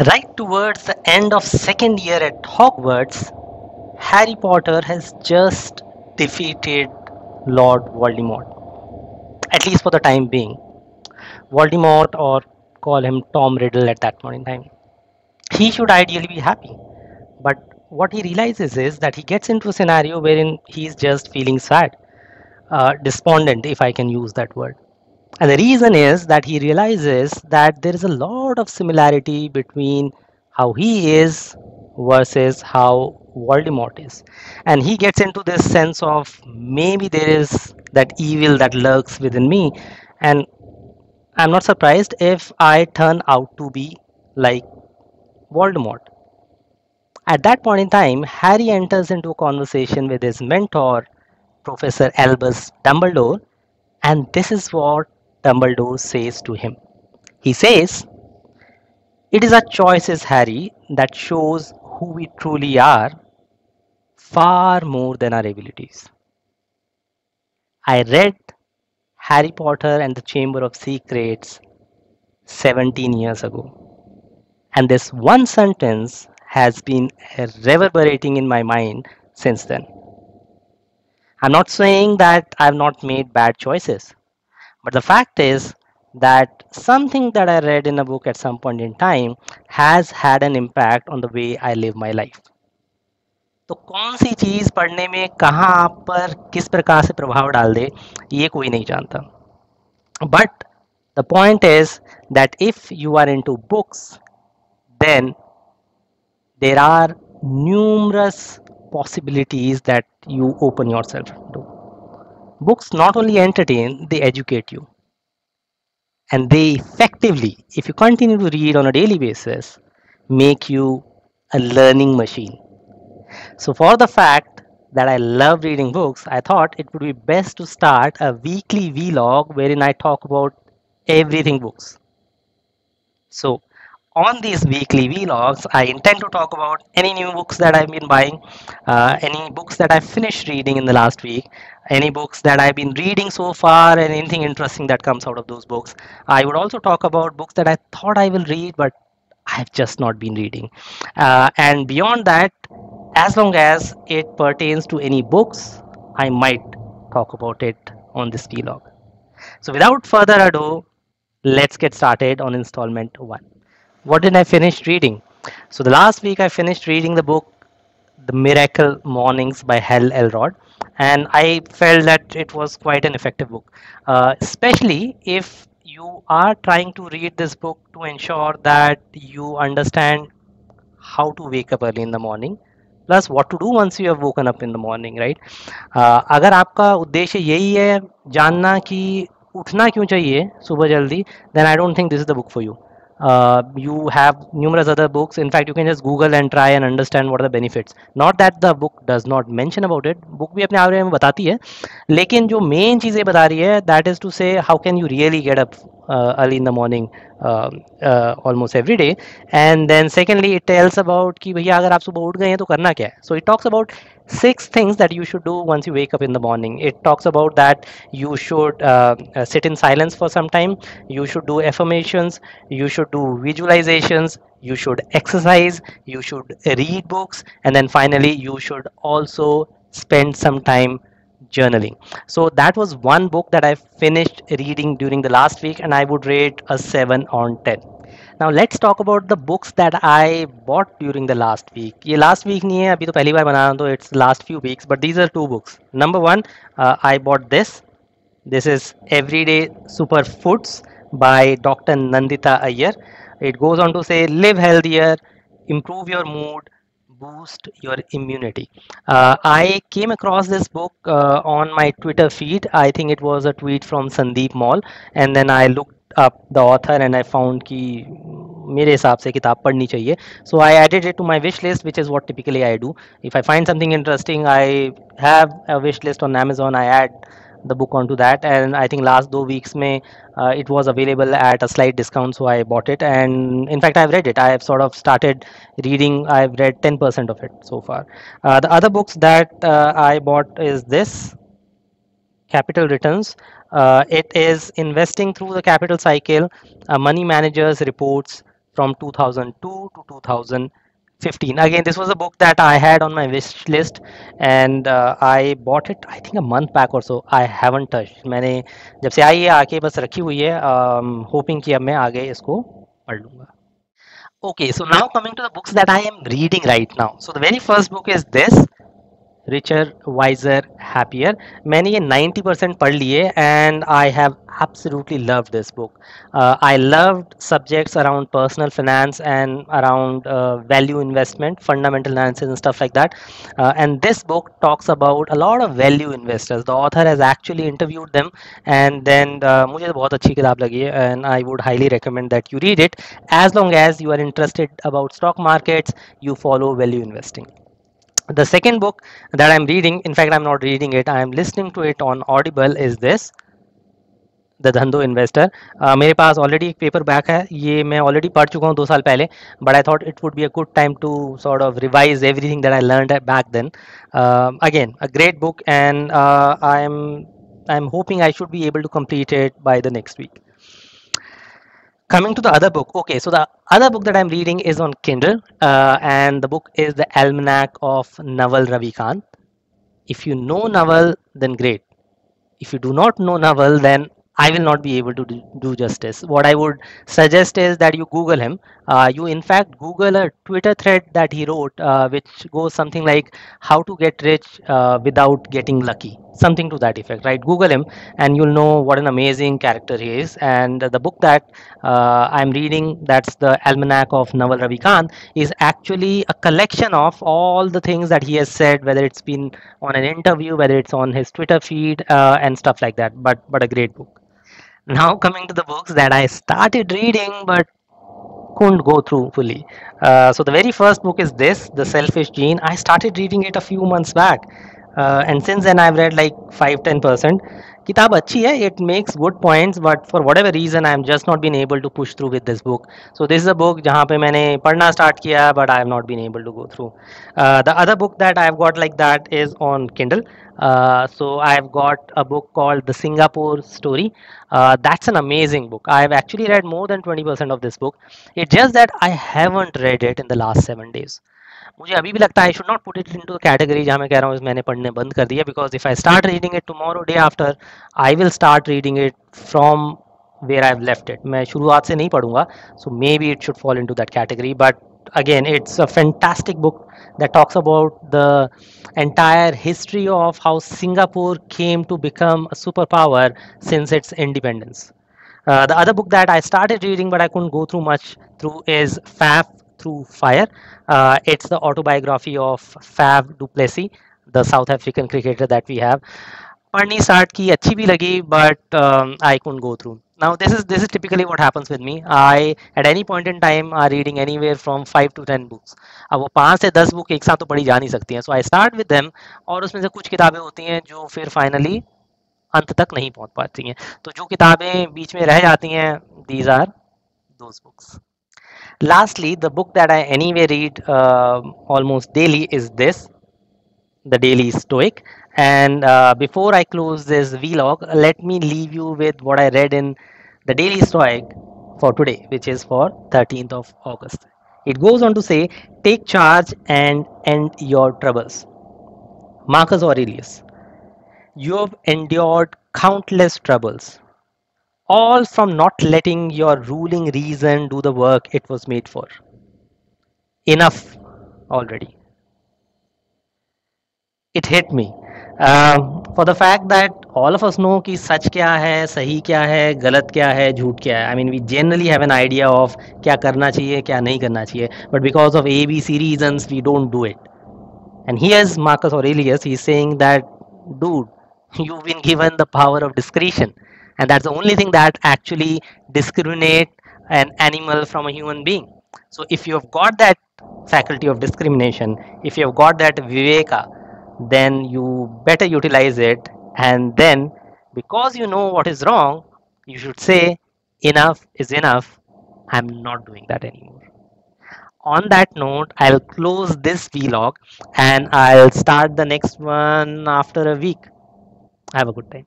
Right towards the end of second year at Hogwarts, Harry Potter has just defeated Lord Voldemort, at least for the time being. Voldemort, or call him Tom Riddle at that point in time, he should ideally be happy. But what he realizes is that he gets into a scenario wherein he's just feeling sad, despondent, if I can use that word. And the reason is that he realizes that there is a lot of similarity between how he is versus how Voldemort is. And he gets into this sense of maybe there is that evil that lurks within me. And I'm not surprised if I turn out to be like Voldemort. At that point in time, Harry enters into a conversation with his mentor, Professor Albus Dumbledore, and this is what Dumbledore says to him. He says, "It is our choices, Harry, that shows who we truly are far more than our abilities." I read Harry Potter and the Chamber of Secrets 17 years ago, and this one sentence has been reverberating in my mind since then. I'm not saying that I've not made bad choices, but the fact is that something that I read in a book at some point in time has had an impact on the way I live my life. तो कौन सी चीज पढ़ने में कहाँ आप पर किस प्रकार से प्रभाव डाल दे ये कोई नहीं जानता. But the point is that if you are into books, then there are numerous possibilities that you open yourself to. Books not only entertain, they educate you. And they effectively, if you continue to read on a daily basis, make you a learning machine. So, for the fact that I love reading books, I thought it would be best to start a weekly vlog wherein I talk about everything books. So, on these weekly vlogs, I intend to talk about any new books that I've been buying, any books that I've finished reading in the last week, any books that I've been reading so far, and anything interesting that comes out of those books. I would also talk about books that I thought I will read, but I've just not been reading. And beyond that, as long as it pertains to any books, I might talk about it on this vlog. So, without further ado, let's get started on installment one. What did I finish reading? So the last week I finished reading the book The Miracle Mornings by Hal Elrod, and I felt that it was quite an effective book, especially if you are trying to read this book to ensure that you understand how to wake up early in the morning, plus what to do once you have woken up in the morning, right? अगर आपका उद्देश्य यही है जानना कि उठना क्यों चाहिए सुबह जल्दी, then I don't think this is the book for you. You have numerous other books. In fact, you can just Google and try and understand what are the benefits. Not that the book does not mention about it. Book भी अपने बारे में बताती है, लेकिन जो main चीज़ें बता रही है, that is to say how can you really get up early in the morning almost every day. And then secondly, it tells about कि भैया अगर आप सुबह उठ गए हैं तो करना क्या है. So it talks about 6 things that you should do once you wake up in the morning. It talks about that you should sit in silence for some time, you should do affirmations, you should do visualizations, you should exercise, you should read books, and then finally you should also spend some time journaling. So that was one book that I finished reading during the last week, and I would rate a 7 on 10. Now let's talk about the books that I bought during the last week. ये last week नहीं है, अभी तो पहली बार बना रहा हूँ, तो it's last few weeks, but these are two books. Number one, I bought this. This is Everyday Superfoods by Dr. Nandita Iyer. It goes on to say, live healthier, improve your mood, boost your immunity. I came across this book on my Twitter feed. I think it was a tweet from Sandeep Mall, and then I looked up the author and I found कि मेरे हिसाब से किताब पढ़नी चाहिए. So I added it to my wish list, which is what typically I do. If I find something interesting, I have a wish list on Amazon. I add the book onto that, and I think last 2 weeks में it was available at a slight discount, so I bought it. And in fact, I've read it. I've sort of started reading. I've read 10% of it so far. The other books that I bought is this, Capital Returns. It is investing through the capital cycle, money managers reports from 2002 to 2015. Again, this was a book that I had on my wish list, and I bought it I think a month back or so. I haven't touched. मैंने जब से आई है आके बस रखी हुई है, hoping कि अब मैं आगे इसको पढ़ लूँगा. Okay, so now coming to the books that I am reading right now. So the very first book is this, richer wiser happier. मैंने ये 90% पढ़ लिए and I have absolutely loved this book. I loved subjects around personal finance and around value investment, fundamental analysis and stuff like that. And this book talks about a lot of value investors. The author has actually interviewed them, and then मुझे बहुत अच्छी किताब लगी है, and I would highly recommend that you read it as long as you are interested about stock markets, you follow value investing. The second book that I'm reading, in fact, I'm not reading it, I'm listening to it on Audible, is this, the धंधो investor. मेरे पास already एक paper back है, ये मैं already पढ़ चुका हूँ 2 साल पहले, but I thought it would be a good time to sort of revise everything that I learned back then. Again a great book, and I am hoping I should be able to complete it by the next week. Coming to the other book, okay, so the other book that I'm reading is on Kindle, and the book is the Almanac of Naval Ravikant. If you know Naval, then great. If you do not know Naval, then I will not be able to do justice. What I would suggest is that you Google him. You, in fact, Google a Twitter thread that he wrote, which goes something like "How to get rich without getting lucky," something to that effect. Right? Google him, and you'll know what an amazing character he is. And the book that I'm reading, that's the Almanac of Naval Ravikant, is actually a collection of all the things that he has said, whether it's been on an interview, whether it's on his Twitter feed, and stuff like that. But a great book. Now coming to the books that I started reading but couldn't go through fully. So the very first book is this, The Selfish Gene. I started reading it a few months back, and since then I've read like 5-10%. किताब अच्छी है, it makes good points, but for whatever reason I'm just not been able to push through with this book. So this is a book जहाँ पे मैंने पढ़ना start किया, but I have not been able to go through. The other book that I've got like that is on Kindle. So I've got a book called The Singapore Story. That's an amazing book. I've actually read more than 20% of this book. It's just that I haven't read it in the last 7 days. मुझे अभी भी लगता है I should not put it into the category जहाँ मैं कह रहा हूँ मैंने पढ़ने बंद कर दिया, because if I start reading it tomorrow day after, I will start reading it from where I have left it. मैं शुरुआत से नहीं पढ़ूंगा, so maybe it should fall into that category. But again, it's a fantastic book that talks about the entire history of how Singapore came to become a superpower since its independence. The other book that I started reading but I couldn't go through much through is Faf Du Fire. It's the autobiography of Faf Du Plessis, the South African cricketer that we have. पढ़नी start की, अच्छी भी लगी, but I couldn't go through. Now this is typically what happens with me. I at any point in time are reading anywhere from 5 to 10 books. अब वो 5 से 10 book एक साथ तो पढ़ी जा नहीं सकती हैं. So I start with them, और उसमें से कुछ किताबें होती हैं जो फिर फाइनली अंत तक नहीं पहुंच पाती हैं. तो जो किताबें बीच में रह जाती हैं, these are those books. Lastly, the book that I anyway read almost daily is this, The Daily Stoic. And before I close this vlog, let me leave you with what I read in The Daily Stoic for today, which is for 13th of August. It goes on to say, take charge and end your troubles. Marcus Aurelius, you have endured countless troubles, all from not letting your ruling reason do the work it was made for. Enough already. It hit me for the fact that all of us know कि सच क्या है, सही क्या है, गलत क्या है, झूठ क्या है. I mean, we generally have an idea of क्या करना चाहिए, क्या नहीं करना चाहिए, but because of ABC reasons we don't do it. And here's Marcus Aurelius, he's saying that, dude, you've been given the power of discretion, and that's the only thing that actually discriminate an animal from a human being. So if you have got that faculty of discrimination, if you have got that viveka, then you better utilize it, and then because you know what is wrong, you should say enough is enough, I'm not doing that anymore. On that note, I'll close this vlog and I'll start the next one after a week. Have a good time.